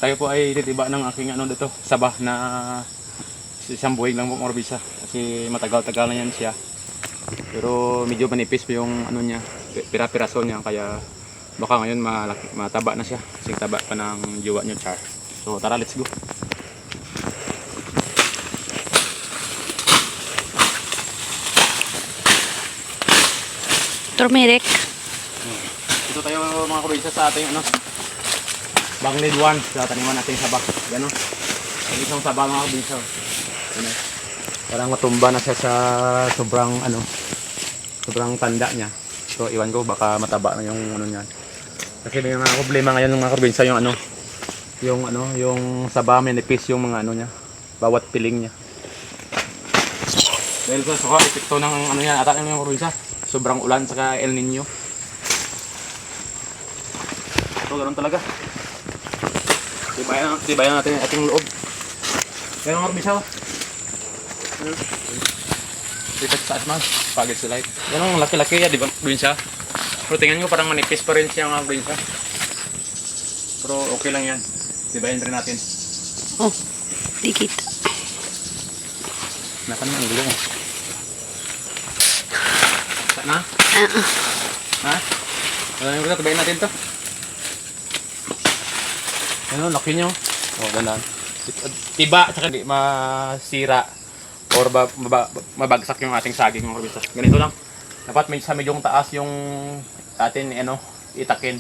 tayo po ay titiba ng aking ano dito, sabah na isang buwig lang po mga kabisa. Kasi matagal-tagal na yan siya. Pero medyo manipis po yung ano niya, pira-piraso niya, kaya baka ngayon mataba na siya. Kasi taba pa ng jowa niya, Char. So tara, let's go. Turmeric. Ito tayo mga kabisa sa ating ano, Banglid 1 sa taniman natin sabah. Yan o. Ang isang sabah mga kabisa. Ano, parang matumba na siya sa sobrang ano, sobrang tanda niya. So iwan ko baka mataba na yung ano niyan. Kasi may mga problema ngayon ng mga kabisa yung sabah manipis yung mga ano niya. Bawat piling niya. Dahil sa saka epekto ng ano yan, atake ng mga kabisa. Sobrang ulan saka El Nino. So ganoon talaga. Tibayan natin yung ating loob. Kaya mga kabisa. Lipat sa atmas, pagod sa light. Yan ang laki-laki ya, di ba? Probinsya. Pero tingnan nyo, parang manipis pa rin siya mga probinsya. Pero okay lang yan. Tibayan rin natin. Oh, di kita. Nakan na ang gulo mo. Sa na? Ha? Wala nyo, tibayan natin to. Ano, laki nyo. Oh, ganun. Tiba, tsaka di masira or mabagsak yung ating saging mga kabisa. Ganito lang. Dapat sa medyong taas yung atin ano, itakin.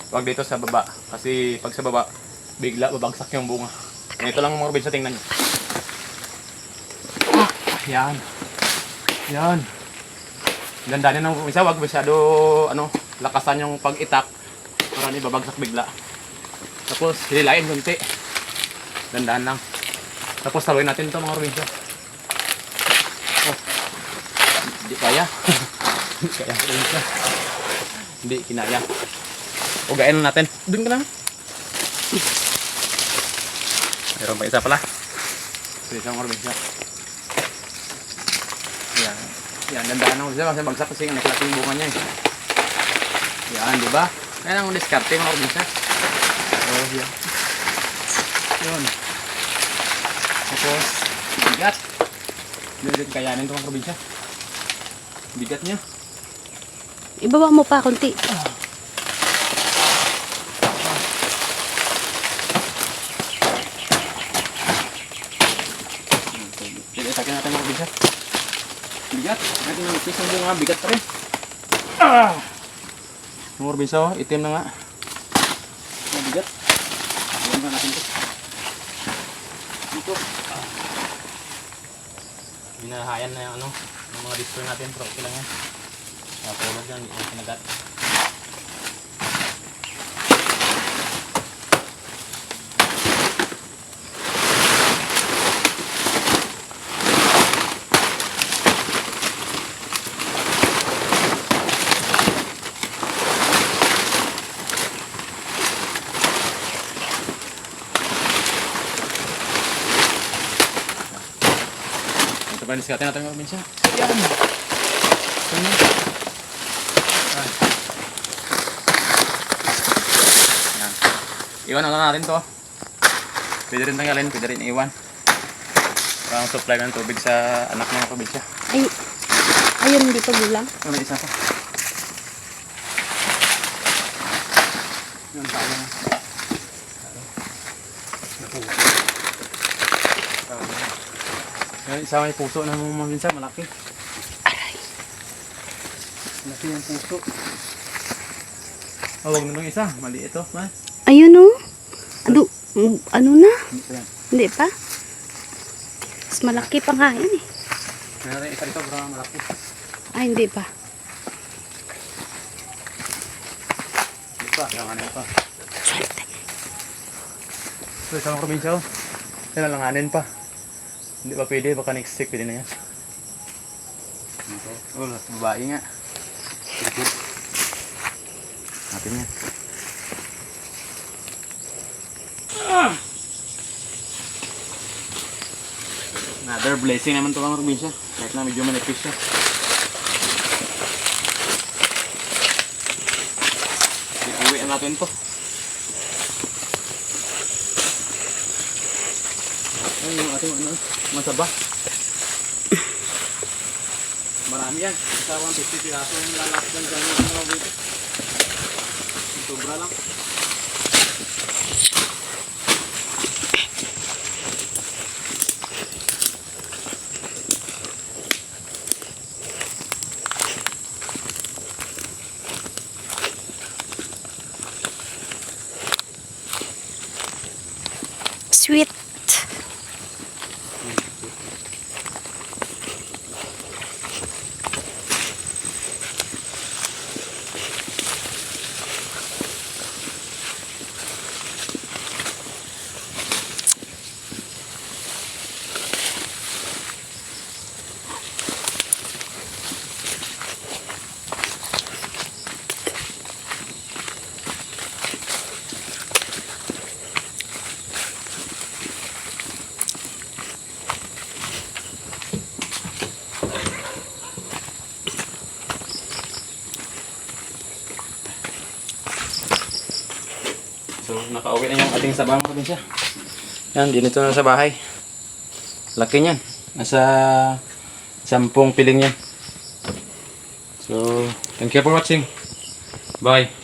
Huwag dito sa baba. Kasi pag sa baba, bigla babagsak yung bunga. Ganito lang mga kabisa, tingnan nyo. Yan. Yan. Dandanin ng kabisa. Huwag masyado ano, lakasan yung pag-itak para hindi babagsak bigla. Tapos hililain kunti. Dandaan lang. Tapos taluin natin ito mga kabisa. Oh. Hindi kaya. Hindi kaya. Hindi kinaya. Ugain natin. Doon ka lang. Mayroon pa isa pala. Isa mga kabisa. Yan. Yan. Dandaan lang kabisa. Kasi bagsak kasi ang nakalaki yung bunga niya eh. Yan. Diba? Kaya lang diskarte mga kabisa. Oh, yan. Yun. Tapos, bigat. Hindi kayanin ito ang probinsya. Bigat niya. Ibaba mo pa konti. Jadi itakin natin ang probinsya. Bigat. Natin yung pisang bunga. Bigat pa rin. Ang probinsya, itim na nga. Bigat. Iwan na natin ito. Dito. Binahayan na yung ano, yung mga destroy natin, pero okay lang yan. Napulog yan, hindi yung kinagat. Ito pa diskarte natin mga probinsya. Yan! Ito na. Yan. Iwan na natin to. Pwede rin tanggalin, pwede rin iwan. Para supply ng tubig sa anak ng probinsya. Ay, ayun, hindi pa gulang. Ano isa pa? Yan tayo na. Yan, isa may puso na mga probinsya, malaki. Aray. Malaki yung puso. Oh, huwag na nung isa, mali ito, man. Ayun oh. Ano na? Yan. Hindi pa. Mas malaki pa nga yun eh. Meron isa dito, bro, malaki. Ay, hindi pa. Hindi pa, langanin pa. Swerte. So, isang probinsya, oh. Yan, langanin pa. Hindi pa pwede, baka next week pwede na yan. Ito. Oh, babae nga. Good. Natin yan. Another blessing naman ito mga probinsya. Kahit na medyo manipis siya. Uwiin natin ito. Ayun yung ating ano, masaba. Marami yan. Isa 150 piraso yung lalapit lang dyan yung mga dito. Sobra lang. Sweet. So, nakauwi na yung ating sabang probinsya. Yan, dinito na sa bahay. Laki niyan. Nasa 10 piling yan. So, thank you for watching. Bye.